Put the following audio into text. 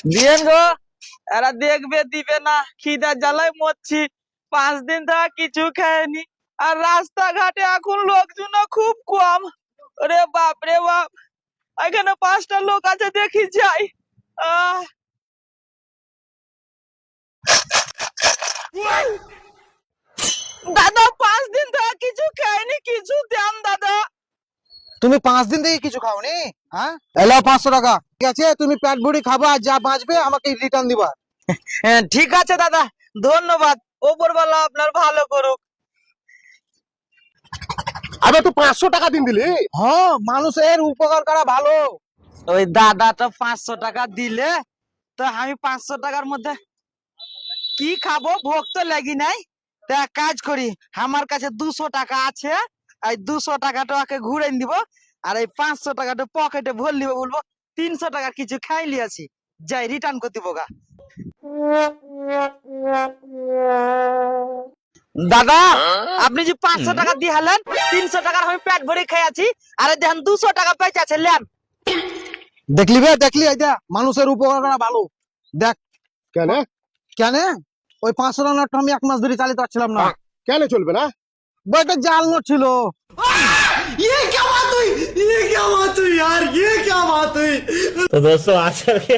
দিয়েন গো, এরা দেখবে দিবে না, খিদা জ্বালায় মরছি। 5 দিন ধরে কিছু খায়নি, আর রাস্তাঘাটে এখন লোকজন খুব কম। ওরে বাপ রে বাপ, এখানে 5টা লোক আছে, দেখি যাই। আহ দাদা, 5 দিন ধরে কিছু খাইনি, কিছু দেন দাদা। তুমি 5 দিন থেকে কিছু খাওনি? হ্যাঁ, এলো 500 টাকা। ঠিক আছে, তুমি পেট ভরি খাবা, আর যা বাঁচবে আমাকে রিটার্ন দিবা। হ্যাঁ ঠিক আছে দাদা, ধন্যবাদ। ওপরওয়ালা আপনার ভালো করুক। আবে তুই 500 টাকা দিন দিলি? হ্যাঁ, মানুষের উপকার করা ভালো। ওই দাদা তো 500 টাকা দিলে, তো আমি 500 টাকার মধ্যে কি খাবো? ভোগ তো লাগি নাই। তো এক কাজ করি, আমার কাছে 200 টাকা আছে, এই 200 টাকাটা ওকে ঘুরে দিব, আর এই 500 টাকাটা পকেটে ভরে নিব, বলবো 300 টাকার কিছু খাইলি আছি, যাই রিটার্ন করে দিব গা। দাদা, আপনি যে 500 টাকা দিয়ে হালেন, 300 টাকার আমি পেট ভরে খাই আছি, আরে দেখেন 200 টাকা পেঁচে আছে, লেন। দেখলি বে, দেখলি, এই দেখ, মানুষের উপকার করা ভালো। দেখ কেন? কেন ওই 500 টাকা নোটটা আমি 1 মাস ধরে চালিয়ে পারছিলাম না। কেন চলবে না? বইটা জাল নোট ছিল। तो दोस्तों आज करके